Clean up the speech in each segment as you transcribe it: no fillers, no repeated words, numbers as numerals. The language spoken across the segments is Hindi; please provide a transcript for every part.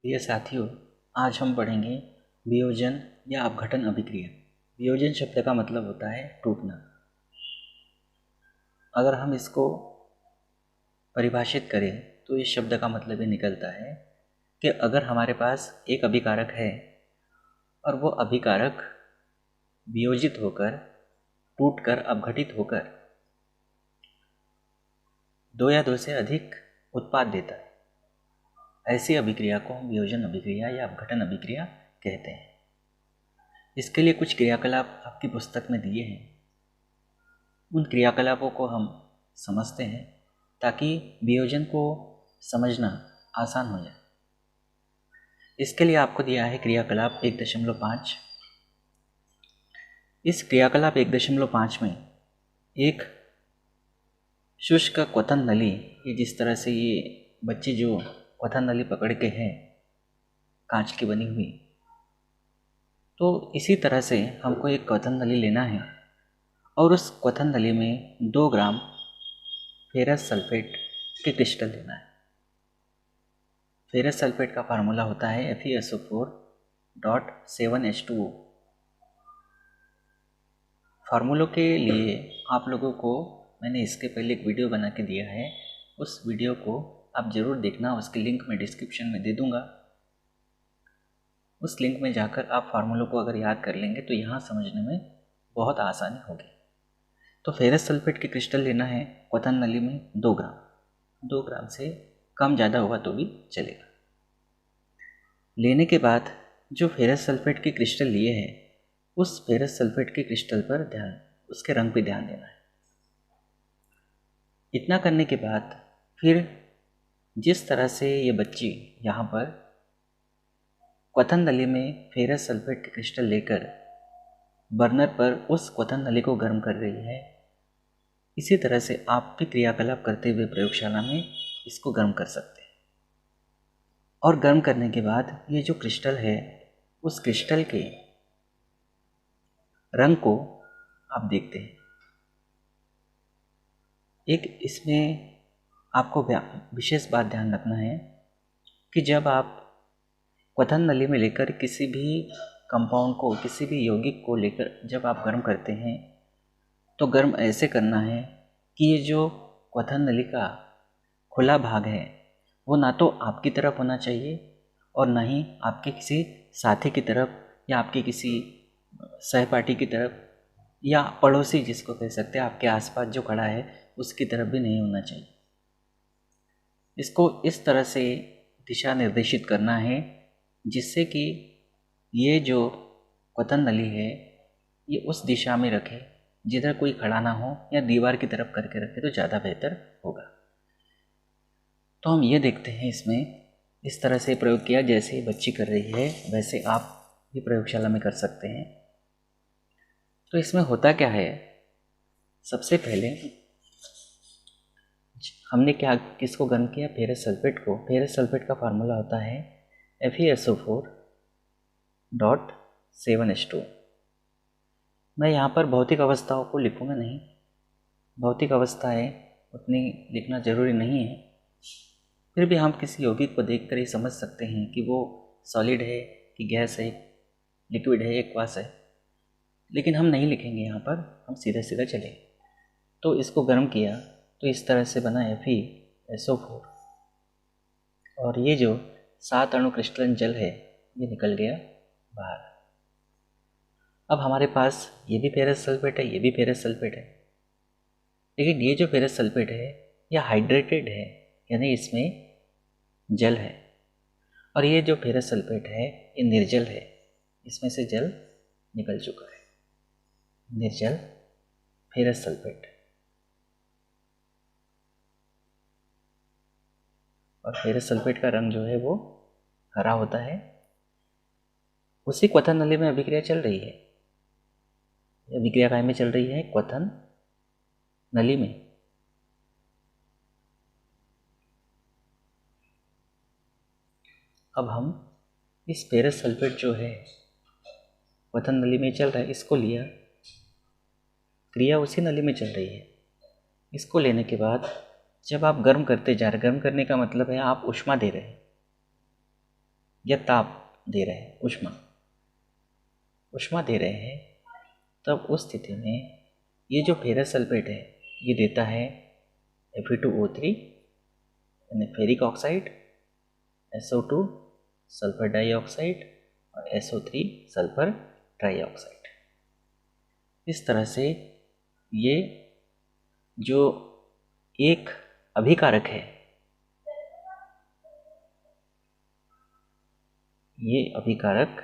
प्रिय साथियों, आज हम पढ़ेंगे वियोजन या अपघटन अभिक्रिया। वियोजन शब्द का मतलब होता है टूटना। अगर हम इसको परिभाषित करें तो इस शब्द का मतलब ये निकलता है कि अगर हमारे पास एक अभिकारक है और वो अभिकारक वियोजित होकर, टूटकर, अपघटित होकर दो या दो से अधिक उत्पाद देता है, ऐसी अभिक्रिया को हम वियोजन अभिक्रिया या अपघटन अभिक्रिया कहते हैं। इसके लिए कुछ क्रियाकलाप आपकी पुस्तक में दिए हैं। उन क्रियाकलापों को हम समझते हैं ताकि वियोजन को समझना आसान हो जाए। इसके लिए आपको दिया है क्रियाकलाप 1.5। इस क्रियाकलाप 1.5 में एक शुष्क क्वथन नली, ये जिस तरह से ये बच्ची जो क्वथन नली पकड़ के है कांच की बनी हुई, तो इसी तरह से हमको एक क्वथन नली लेना है और उस क्वथन नली में 2 ग्राम फेरस सल्फेट के क्रिस्टल लेना है। फेरस सल्फेट का फार्मूला होता है FeSO4.7H2O। फार्मूलों के लिए आप लोगों को मैंने इसके पहले एक वीडियो बना के दिया है, उस वीडियो को आप ज़रूर देखना। उसकी लिंक मैं डिस्क्रिप्शन में दे दूँगा। उस लिंक में जाकर आप फार्मूलों को अगर याद कर लेंगे तो यहाँ समझने में बहुत आसानी होगी। तो फेरस सल्फेट की क्रिस्टल लेना है क्वथन नली में 2 ग्राम। 2 ग्राम से कम ज़्यादा होगा तो भी चलेगा। लेने के बाद जो फेरस सल्फेट की क्रिस्टल लिए हैं, उस फेरस सल्फेट की क्रिस्टल पर ध्यान, उसके रंग पे ध्यान देना है। इतना करने के बाद फिर जिस तरह से ये बच्ची यहाँ पर क्वथन नली में फेरस सल्फेट की क्रिस्टल लेकर बर्नर पर उस क्वथन नली को गर्म कर रही है, इसी तरह से आप भी क्रियाकलाप करते हुए प्रयोगशाला में इसको गर्म कर सकते हैं। और गर्म करने के बाद ये जो क्रिस्टल है, उस क्रिस्टल के रंग को आप देखते हैं। एक इसमें आपको विशेष बात ध्यान रखना है कि जब आप क्वथन नली में लेकर किसी भी कंपाउंड को, किसी भी यौगिक को लेकर जब आप गर्म करते हैं तो गर्म ऐसे करना है कि ये जो क्वथन नली का खुला भाग है वो ना तो आपकी तरफ होना चाहिए और ना ही आपके किसी साथी की तरफ या आपके किसी सहपाठी की तरफ या पड़ोसी जिसको कह सकते हैं, आपके आसपास जो खड़ा है उसकी तरफ भी नहीं होना चाहिए। इसको इस तरह से दिशा निर्देशित करना है जिससे कि ये जो क्वथन नली है ये उस दिशा में रखे जिधर कोई खड़ा ना हो, या दीवार की तरफ करके रखे तो ज़्यादा बेहतर होगा। तो हम ये देखते हैं इसमें इस तरह से प्रयोग किया जैसे बच्ची कर रही है, वैसे आप भी प्रयोगशाला में कर सकते हैं। तो इसमें होता क्या है, सबसे पहले हमने किसको गर्म किया, फेरस सल्फेट को। फेरस सल्फेट का फार्मूला होता है FeSO4.7H2। मैं यहाँ पर भौतिक अवस्थाओं को लिखूँगा नहीं, भौतिक अवस्थाएं उतनी लिखना ज़रूरी नहीं है। फिर भी हम किसी यौगिक को देखकर ही समझ सकते हैं कि वो सॉलिड है कि गैस है, लिक्विड है, एक्वास है, लेकिन हम नहीं लिखेंगे यहाँ पर, हम सीधे सीधे चलेंगे। तो इसको गर्म किया तो इस तरह से बना FeSO4 और ये जो 7 अणु क्रिस्टलन जल है ये निकल गया बाहर। अब हमारे पास ये भी फेरस सल्फेट है, ये भी फेरस सल्फेट है, लेकिन ये जो फेरस सल्फेट है ये हाइड्रेटेड है, यानी इसमें जल है, और ये जो फेरस सल्फेट है ये निर्जल है, इसमें से जल निकल चुका है। निर्जल फेरस सल्फेट। और फेरस सल्फेट का रंग जो है वो हरा होता है। उसी क्वथन नली में अभिक्रिया चल रही है। अभिक्रिया काय में चल रही है, क्वथन नली में। अब हम इस फेरस सल्फेट जो है क्वथन नली में चल रहा है, इसको लिया, क्रिया उसी नली में चल रही है। इसको लेने के बाद जब आप गर्म करते जा रहे, गर्म करने का मतलब है आप ऊष्मा दे रहे हैं, या ताप दे रहे हैं, ऊष्मा दे रहे हैं, तब उस स्थिति में ये जो फेरस सल्फेट है ये देता है Fe2O3 यानी ferric oxide, SO2 sulphur dioxide और SO3 सल्फर ट्राइऑक्साइड। इस तरह से ये जो एक अभिकारक है, ये अभिकारक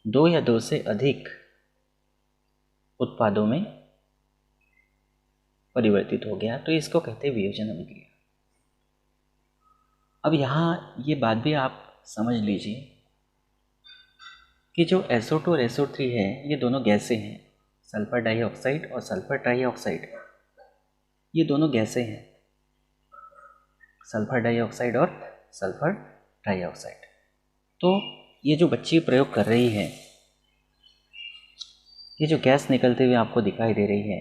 दो या दो से अधिक उत्पादों में परिवर्तित हो गया, तो इसको कहते हैं वियोजन अभिक्रिया। अब यहाँ ये बात भी आप समझ लीजिए कि जो SO2 और SO3 है ये दोनों गैसें हैं, सल्फर डाइऑक्साइड और सल्फर ट्राइऑक्साइड, ये दोनों गैसें हैं, सल्फर डाइऑक्साइड और सल्फर ट्राइऑक्साइड। तो ये जो बच्ची प्रयोग कर रही है, ये जो गैस निकलते हुए आपको दिखाई दे रही है,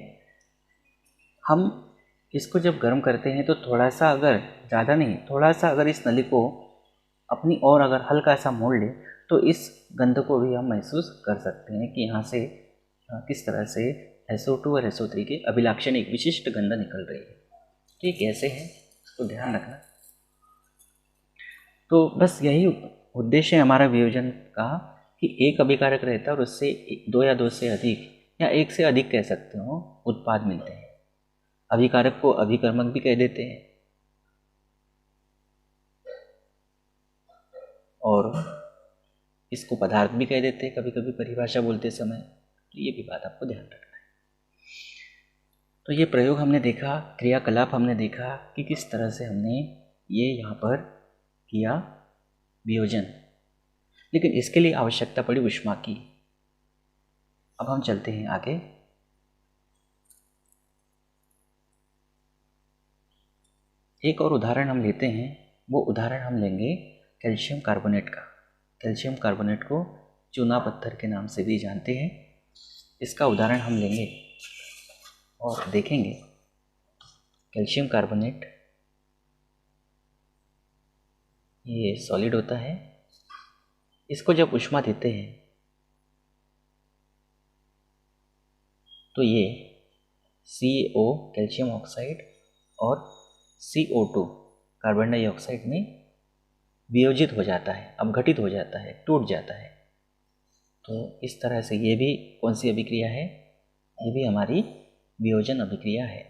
हम इसको जब गर्म करते हैं तो थोड़ा सा, अगर ज़्यादा नहीं, थोड़ा सा अगर इस नली को अपनी ओर अगर हल्का सा मोड़ ले तो इस गंध को भी हम महसूस कर सकते हैं कि यहाँ से किस तरह से SO2 और SO3 के अभिलाक्षण एक विशिष्ट गंध निकल रही है। तो ये कैसे है, इसको ध्यान रखना। तो बस यही उद्देश्य है हमारा वियोजन का, कि एक अभिकारक रहता है और उससे दो या दो से अधिक या एक से अधिक कह सकते हो उत्पाद मिलते हैं। अभिकारक को अभिकर्मक भी कह देते हैं और इसको पदार्थ भी कह देते हैं कभी कभी परिभाषा बोलते समय। तो ये भी बात आपको ध्यान रखना है। तो ये प्रयोग हमने देखा, क्रियाकलाप हमने देखा कि किस तरह से हमने ये यहाँ पर किया वियोजन, लेकिन इसके लिए आवश्यकता पड़ी ऊष्मा की। अब हम चलते हैं आगे। एक और उदाहरण हम लेते हैं, वो उदाहरण हम लेंगे कैल्शियम कार्बोनेट का। कैल्शियम कार्बोनेट को चूना पत्थर के नाम से भी जानते हैं। इसका उदाहरण हम लेंगे और देखेंगे कैल्शियम कार्बोनेट ये सॉलिड होता है, इसको जब ऊष्मा देते हैं तो ये CaO कैल्शियम ऑक्साइड और CO2 कार्बन डाइऑक्साइड में वियोजित हो जाता है, अपघटित हो जाता है, टूट जाता है। तो इस तरह से ये भी कौन सी अभिक्रिया है, ये भी हमारी वियोजन अभिक्रिया है।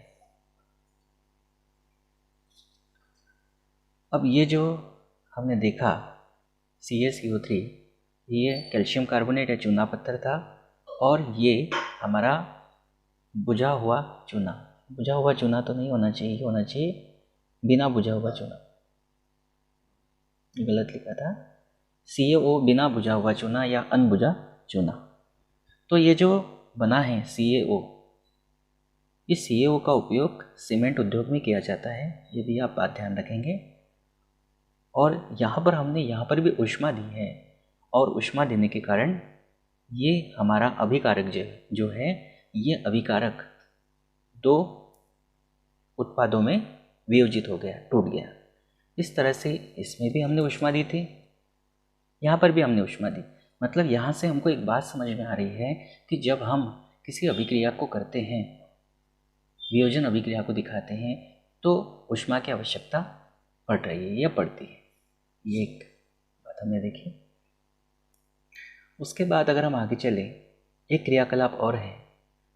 अब ये जो हमने देखा CaCO3, ये कैल्शियम कार्बोनेट या चूना पत्थर था और ये हमारा बुझा हुआ चूना। बुझा हुआ चूना तो नहीं होना चाहिए, होना चाहिए बिना बुझा हुआ चूना, गलत लिखा था, CaO बिना बुझा हुआ चूना या अनबुझा चूना। तो ये जो बना है CaO, इस CaO का उपयोग सीमेंट उद्योग में किया जाता है, ये भी आप बात ध्यान रखेंगे। और यहाँ पर हमने यहाँ पर भी ऊष्मा दी है और ऊष्मा देने के कारण ये हमारा अभिकारक जो है ये अभिकारक दो उत्पादों में वियोजित हो गया, टूट गया। इस तरह से इसमें भी हमने ऊष्मा दी थी, यहाँ पर भी हमने ऊष्मा दी। मतलब यहाँ से हमको एक बात समझ में आ रही है कि जब हम किसी अभिक्रिया को करते हैं, वियोजन अभिक्रिया को दिखाते हैं, तो ऊष्मा की आवश्यकता पड़ रही है या पड़ती है। ये एक बात हमने देखी। उसके बाद अगर हम आगे चलें, एक क्रियाकलाप और है,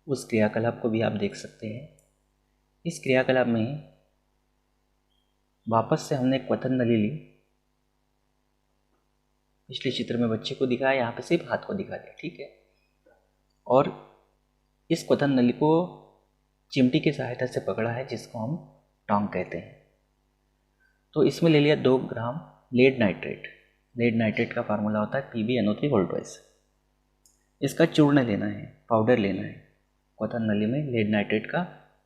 उस क्रियाकलाप को भी आप देख सकते हैं। इस क्रियाकलाप में वापस से हमने एक क्वथन नली ली, पिछले चित्र में बच्चे को दिखाया, यहाँ पे सिर्फ हाथ को दिखा दिया, ठीक है। और इस क्वथन नली को चिमटी की सहायता से पकड़ा है, जिसको हम टोंग कहते हैं। तो इसमें ले लिया 2 ग्राम लेड नाइट्रेट। लेड नाइट्रेट का फार्मूला होता है PbNO3 वोल्टवाइज। इसका चूर्ण लेना है, पाउडर लेना है। क्वथन नली में लेड नाइट्रेट का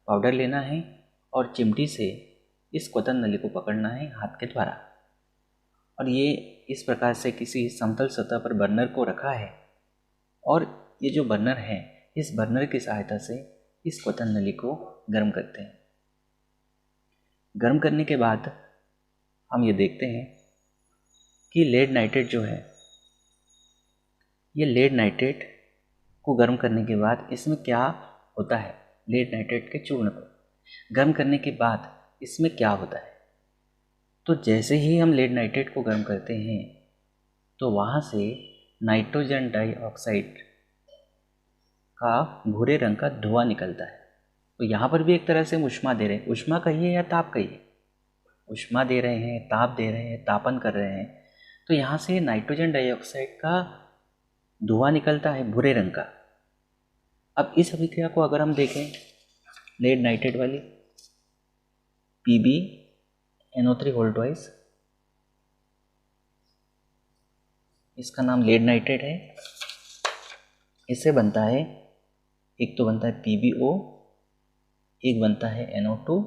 पाउडर लेना है और चिमटी से इस क्वथन नली को पकड़ना है हाथ के द्वारा। और ये इस प्रकार से किसी समतल सतह पर बर्नर को रखा है और ये जो बर्नर है, इस बर्नर की सहायता से इस क्वथन नली को गर्म करते हैं। गर्म करने के बाद हम ये देखते हैं कि लेड नाइट्रेट जो है, ये लेड नाइट्रेट को गर्म करने के बाद इसमें क्या होता है, लेड नाइट्रेट के चूर्ण को गर्म करने के बाद इसमें क्या होता है। तो जैसे ही हम लेड नाइट्रेट को गर्म करते हैं तो वहाँ से नाइट्रोजन डाइऑक्साइड का भूरे रंग का धुआं निकलता है। तो यहाँ पर भी एक तरह से हम ऊष्मा दे रहे हैं, ऊष्मा कहिए या ताप कहिए, ऊष्मा दे रहे हैं, ताप दे रहे हैं, तापन कर रहे हैं। तो यहाँ से नाइट्रोजन डाइऑक्साइड का धुआं निकलता है भूरे रंग का। अब इस अभिक्रिया को अगर हम देखें, लेड नाइट्रेट वाली PbNO3 होल ट्वाइस, इसका नाम लेड नाइट्रेट है। इससे बनता है, एक तो बनता है PbO, एक बनता है NO2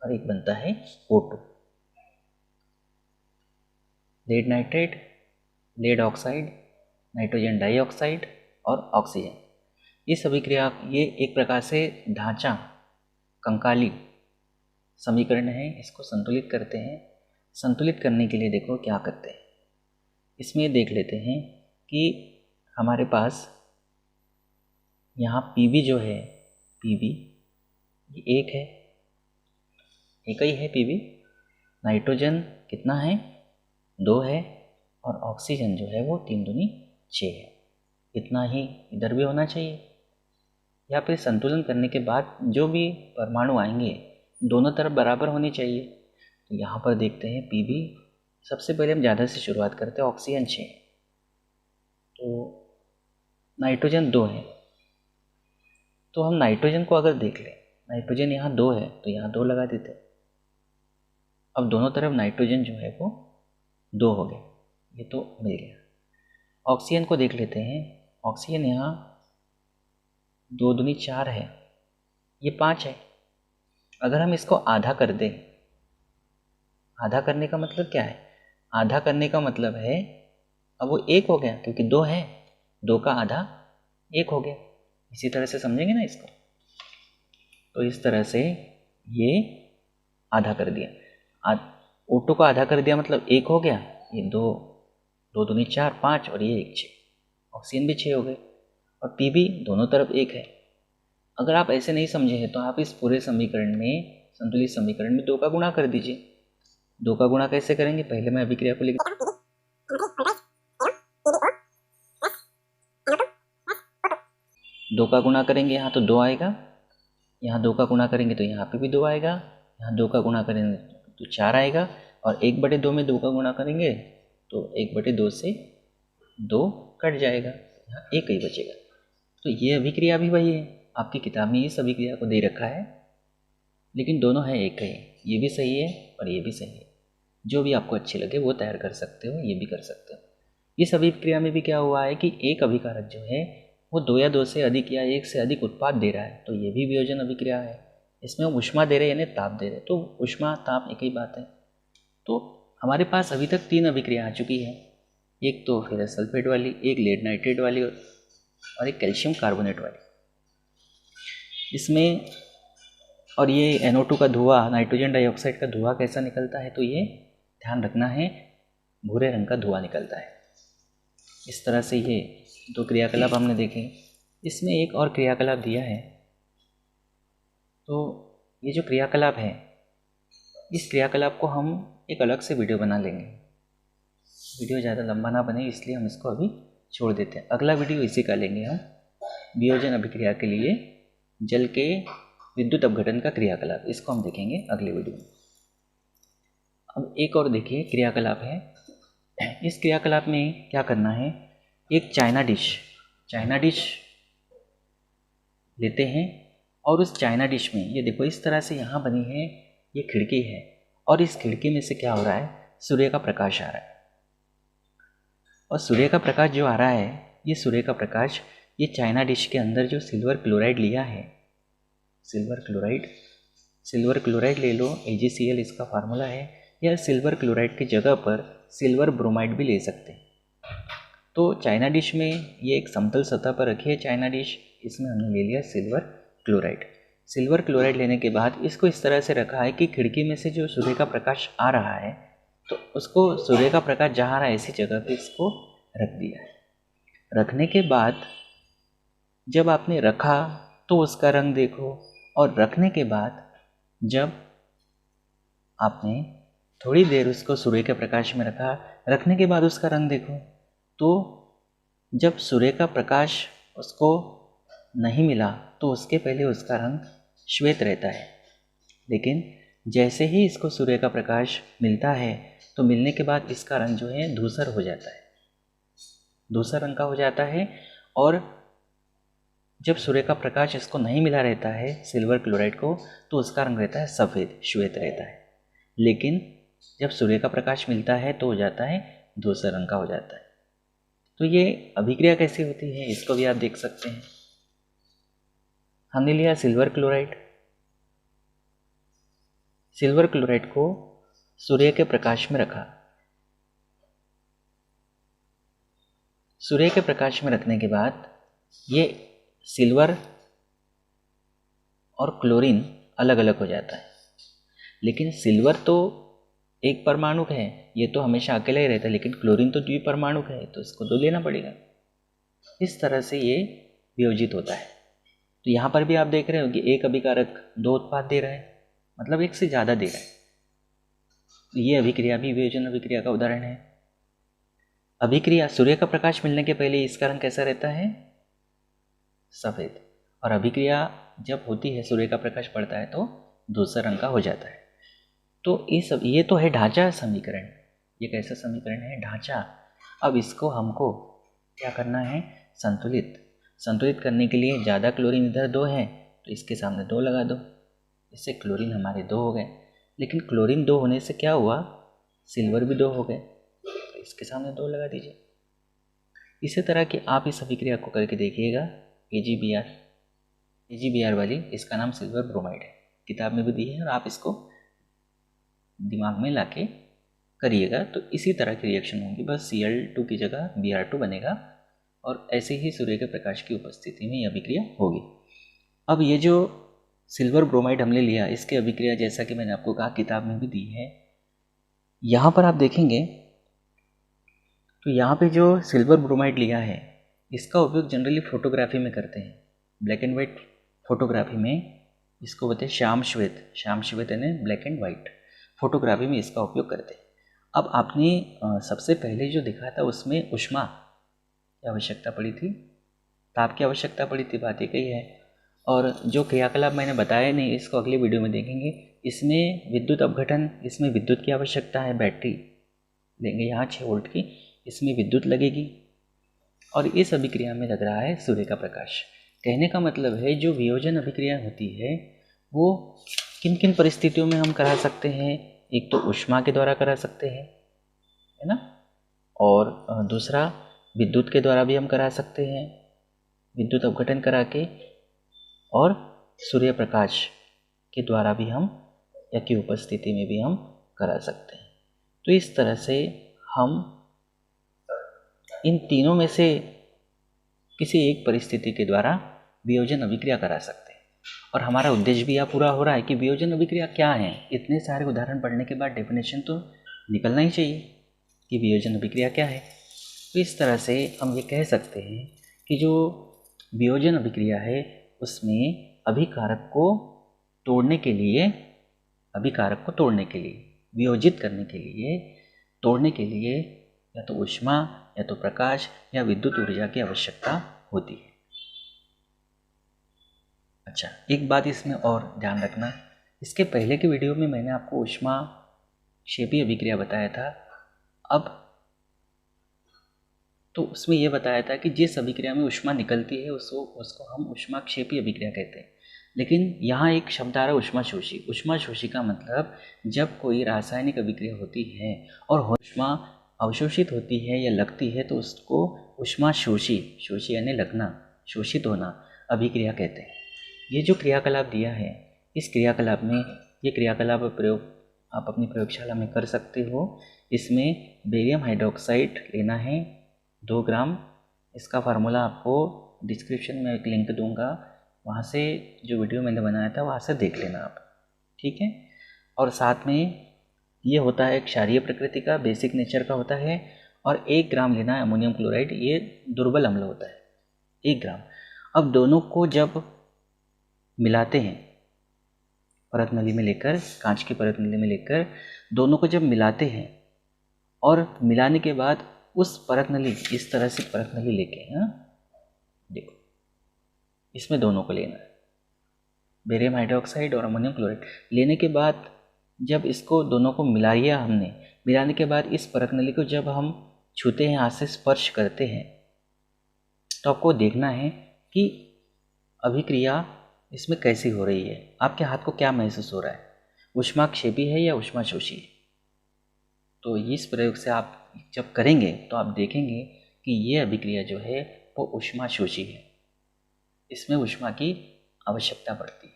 और एक बनता है O2। Lead nitrate, lead oxide, nitrogen dioxide और ऑक्सीजन, इस अभिक्रिया, ये एक प्रकार से ढांचा कंकाली समीकरण है, इसको संतुलित करते हैं। संतुलित करने के लिए देखो क्या करते हैं, इसमें देख लेते हैं कि हमारे पास यहाँ Pb जो है, Pb ये एक है, एक ही है Pb। नाइट्रोजन कितना है, 2 है, और ऑक्सीजन जो है वो 3 दूनी 6 है। इतना ही इधर भी होना चाहिए, या फिर संतुलन करने के बाद जो भी परमाणु आएंगे दोनों तरफ बराबर होनी चाहिए। तो यहाँ पर देखते हैं Pb, सबसे पहले हम ज़्यादा से शुरुआत करते हैं, ऑक्सीजन 6, तो नाइट्रोजन 2 है। तो हम नाइट्रोजन को अगर देख लें, नाइट्रोजन यहाँ 2 है तो यहाँ 2 लगा देते हैं। अब दोनों तरफ नाइट्रोजन जो है वो 2 हो गए, ये तो मिल गया। ऑक्सीजन को देख लेते हैं, ऑक्सीजन यहाँ 2 दूनी 4 है, ये 5 है। अगर हम इसको आधा कर दें, आधा करने का मतलब क्या है, आधा करने का मतलब है अब वो 1 हो गया, क्योंकि 2 है, 2 का आधा 1 हो गया। इसी तरह से समझेंगे ना इसको। तो इस तरह से ये आधा कर दिया, O2 का आधा कर दिया मतलब 1 हो गया, ये 2, 2 दूनी 4, 5 और ये 1 6, ऑक्सीजन भी 6 हो गए। और Pb दोनों तरफ 1 है। अगर आप ऐसे नहीं समझे हैं तो आप इस पूरे समीकरण में, संतुलित समीकरण में 2 का गुणा कर दीजिए। 2 का गुणा कैसे करेंगे, पहले मैं अभिक्रिया को लिख, 2 का गुणा करेंगे यहाँ तो 2 आएगा, यहाँ 2 का गुणा करेंगे तो यहाँ पे भी 2 आएगा, यहाँ 2 का गुणा करेंगे तो 4 आएगा, और 1/2 में 2 का गुणा करेंगे तो 1/2 से 2 कट जाएगा, यहाँ 1 ही बचेगा। तो ये अभिक्रिया भी वही है, आपकी किताब में इस अभिक्रिया को दे रखा है, लेकिन दोनों है एक है, ये भी सही है और ये भी सही है। जो भी आपको अच्छे लगे वो तैयार कर सकते हो, ये भी कर सकते हो। इस अभिक्रिया में भी क्या हुआ है कि एक अभिकारक जो है वो 2 या 2 से अधिक या 1 से अधिक उत्पाद दे रहा है, तो ये भी वियोजन अभिक्रिया है। इसमें हम ऊष्मा दे रहे हैं यानी ताप दे रहे हैं, तो ऊष्मा ताप एक ही बात है। तो हमारे पास अभी तक 3 अभिक्रिया आ चुकी है, एक तो फेरस सल्फेट वाली, एक लेड नाइट्रेट वाली और एक कैल्शियम कार्बोनेट वाली। इसमें और ये NO2 का धुआं, नाइट्रोजन डाइऑक्साइड का धुआं कैसा निकलता है, तो ये ध्यान रखना है, भूरे रंग का धुआं निकलता है। इस तरह से ये 2 क्रियाकलाप हमने देखे। इसमें एक और क्रियाकलाप दिया है, तो ये जो क्रियाकलाप है, इस क्रियाकलाप को हम एक अलग से वीडियो बना लेंगे। वीडियो ज़्यादा लंबा ना बने इसलिए हम इसको अभी छोड़ देते हैं। अगला वीडियो इसी का लेंगे हम, वियोजन अभिक्रिया के लिए जल के विद्युत अपघटन का क्रियाकलाप, इसको हम देखेंगे अगले वीडियो में। अब एक और देखिए क्रियाकलाप है, इस क्रियाकलाप में क्या करना है, एक चाइना डिश लेते हैं, और उस चाइना डिश में ये देखो इस तरह से यहाँ बनी है, ये खिड़की है, और इस खिड़की में से क्या हो रहा है, सूर्य का प्रकाश आ रहा है। और सूर्य का प्रकाश जो आ रहा है, ये सूर्य का प्रकाश, ये चाइना डिश के अंदर जो सिल्वर क्लोराइड लिया है, सिल्वर क्लोराइड ले लो, AgCl इसका फार्मूला है, या सिल्वर क्लोराइड की जगह पर सिल्वर ब्रोमाइड भी ले सकते हैं। तो चाइना डिश में ये एक समतल सतह पर रखी है चाइना डिश, इसमें हमने ले लिया सिल्वर क्लोराइड लेने के बाद इसको इस तरह से रखा है कि खिड़की में से जो सूर्य का प्रकाश आ रहा है तो उसको सूर्य का प्रकाश जहाँ रहा ऐसी जगह पे इसको रख दिया है। रखने के बाद जब आपने रखा तो उसका रंग देखो, और रखने के बाद जब आपने थोड़ी देर उसको सूर्य के प्रकाश में रखा, रखने के बाद उसका रंग देखो, तो जब सूर्य का प्रकाश उसको नहीं मिला तो उसके पहले उसका रंग श्वेत रहता है। लेकिन जैसे ही इसको सूर्य का प्रकाश मिलता है तो मिलने के बाद इसका रंग जो है धूसर हो जाता है, धूसर रंग का हो जाता है। और जब सूर्य का प्रकाश इसको नहीं मिला रहता है सिल्वर क्लोराइड को, तो उसका रंग रहता है सफ़ेद, श्वेत रहता है। लेकिन जब सूर्य का प्रकाश मिलता है तो हो जाता है धूसर रंग का हो जाता है। तो ये अभिक्रिया कैसी होती है इसको भी आप देख सकते हैं। हमने लिया सिल्वर क्लोराइड, सिल्वर क्लोराइड को सूर्य के प्रकाश में रखा। सूर्य के प्रकाश में रखने के बाद ये सिल्वर और क्लोरीन अलग अलग हो जाता है। लेकिन सिल्वर तो एक परमाणुक है, ये तो हमेशा अकेला ही रहता है, लेकिन क्लोरीन तो द्विपरमाणुक है, तो इसको तो लेना पड़ेगा। इस तरह से ये वियोजित होता है। तो यहाँ पर भी आप देख रहे हो कि एक अभिकारक दो उत्पाद दे रहा है, मतलब एक से ज़्यादा दे रहा है। तो ये अभिक्रिया भी वियोजन अभिक्रिया का उदाहरण है। अभिक्रिया सूर्य का प्रकाश मिलने के पहले इसका रंग कैसा रहता है? सफ़ेद। और अभिक्रिया जब होती है सूर्य का प्रकाश पड़ता है तो धूसर रंग का हो जाता है। तो ये तो है ढांचा समीकरण। ये कैसा समीकरण है? ढांचा। अब इसको हमको क्या करना है? संतुलित करने के लिए ज़्यादा क्लोरीन इधर 2 है तो इसके सामने 2 लगा दो, इससे क्लोरीन हमारे 2 हो गए। लेकिन क्लोरीन 2 होने से क्या हुआ? सिल्वर भी 2 हो गए, तो इसके सामने 2 लगा दीजिए। इसी तरह की आप इस अभिक्रिया को करके देखिएगा। AgBr वाली, इसका नाम सिल्वर ब्रोमाइड है, किताब में भी दी है और आप इसको दिमाग में लाके करिएगा तो इसी तरह की रिएक्शन होंगी। बस Cl2 की जगह Br2 बनेगा और ऐसे ही सूर्य के प्रकाश की उपस्थिति में यह अभिक्रिया होगी। अब ये जो सिल्वर ब्रोमाइड हमने लिया, इसके अभिक्रिया जैसा कि मैंने आपको कहा किताब में भी दी है। यहाँ पर आप देखेंगे तो यहाँ पे जो सिल्वर ब्रोमाइड लिया है इसका उपयोग जनरली फोटोग्राफी में करते हैं। ब्लैक एंड वाइट फोटोग्राफी में इसको बोलते हैं श्याम श्वेत यानी ब्लैक एंड वाइट फोटोग्राफी में इसका उपयोग करते हैं। अब आपने सबसे पहले जो दिखा था उसमें ऊष्मा की आवश्यकता पड़ी थी, ताप की आवश्यकता पड़ी थी, बात एक ही है। और जो क्रियाकलाप मैंने बताया नहीं, इसको अगली वीडियो में देखेंगे। इसमें विद्युत अपघटन, इसमें विद्युत की आवश्यकता है, बैटरी लेंगे यहाँ 6 वोल्ट की, इसमें विद्युत लगेगी और इस अभिक्रिया में लग रहा है सूर्य का प्रकाश। कहने का मतलब है जो वियोजन अभिक्रिया होती है वो किन किन परिस्थितियों में हम करा सकते हैं? एक तो ऊष्मा के द्वारा करा सकते हैं, है ना, और दूसरा विद्युत के द्वारा भी हम करा सकते हैं, विद्युत अपघटन करा के, और सूर्य प्रकाश के द्वारा भी हम या की उपस्थिति में भी हम करा सकते हैं। तो इस तरह से हम इन तीनों में से किसी एक परिस्थिति के द्वारा वियोजन अभिक्रिया करा सकते हैं। और हमारा उद्देश्य भी यहाँ पूरा हो रहा है कि वियोजन अभिक्रिया क्या है। इतने सारे उदाहरण पढ़ने के बाद डेफिनेशन तो निकलना ही चाहिए कि वियोजन अभिक्रिया क्या है। तो इस तरह से हम ये कह सकते हैं कि जो वियोजन अभिक्रिया है उसमें अभिकारक को तोड़ने के लिए, वियोजित करने के लिए, तोड़ने के लिए या तो ऊष्मा या तो प्रकाश या विद्युत ऊर्जा की आवश्यकता होती है। अच्छा, एक बात इसमें और ध्यान रखना, इसके पहले की वीडियो में मैंने आपको ऊष्मा क्षेपीय अभिक्रिया बताया था। अब तो उसमें यह बताया था कि जिस अभिक्रिया में ऊष्मा निकलती है उसको हम ऊष्मा क्षेपीय अभिक्रिया कहते हैं। लेकिन यहाँ एक शब्द आ रहा है ऊष्माशोषी। ऊष्माशोषी का मतलब जब कोई रासायनिक अभिक्रिया होती है और ऊष्मा अवशोषित होती है या लगती है तो उसको ऊष्माशोषी, शोषी यानी लगना, शोषित होना अभिक्रिया कहते हैं। ये जो क्रियाकलाप दिया है, इस क्रियाकलाप में ये क्रियाकलाप प्रयोग आप अपनी प्रयोगशाला में कर सकते हो। इसमें बेरियम हाइड्रोक्साइड लेना है 2 ग्राम। इसका फार्मूला आपको डिस्क्रिप्शन में एक लिंक दूंगा, वहाँ से जो वीडियो मैंने बनाया था वहाँ से देख लेना आप, ठीक है। और साथ में ये होता है क्षारीय प्रकृति का, बेसिक नेचर का होता है, और 1 ग्राम लेना है अमोनियम क्लोराइड, ये दुर्बल अम्ल होता है 1 ग्राम। अब दोनों को जब मिलाते हैं, परत नली में लेकर, कांच की परत नली में लेकर दोनों को जब मिलाते हैं, और मिलाने के बाद उस परत नली, इस तरह से परत नली लेके, हाँ देखो, इसमें दोनों को लेना है, बेरियम हाइड्रोक्साइड और अमोनियम क्लोराइड लेने के बाद जब इसको दोनों को मिलाया हमने, मिलाने के बाद इस परत नली को जब हम छूते हैं, हाथ से स्पर्श करते हैं, तो आपको देखना है कि अभिक्रिया इसमें कैसी हो रही है, आपके हाथ को क्या महसूस हो रहा है, ऊष्माक्षेपी है या ऊष्माशोषी है। तो इस प्रयोग से आप जब करेंगे तो आप देखेंगे कि ये अभिक्रिया जो है वो ऊष्माशोषी है, इसमें ऊष्मा की आवश्यकता पड़ती है।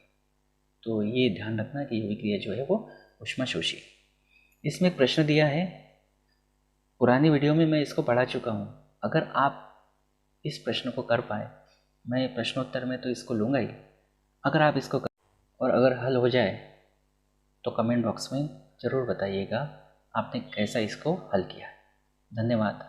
तो ये ध्यान रखना कि अभिक्रिया जो है वो ऊष्माशोषी है। इसमें एक प्रश्न दिया है, पुरानी वीडियो में मैं इसको पढ़ा चुका हूँ, अगर आप इस प्रश्न को कर पाए, मैं प्रश्नोत्तर में तो इसको लूँगा ही, अगर आप इसको कर और अगर हल हो जाए तो कमेंट बॉक्स में ज़रूर बताइएगा आपने कैसा इसको हल किया। धन्यवाद।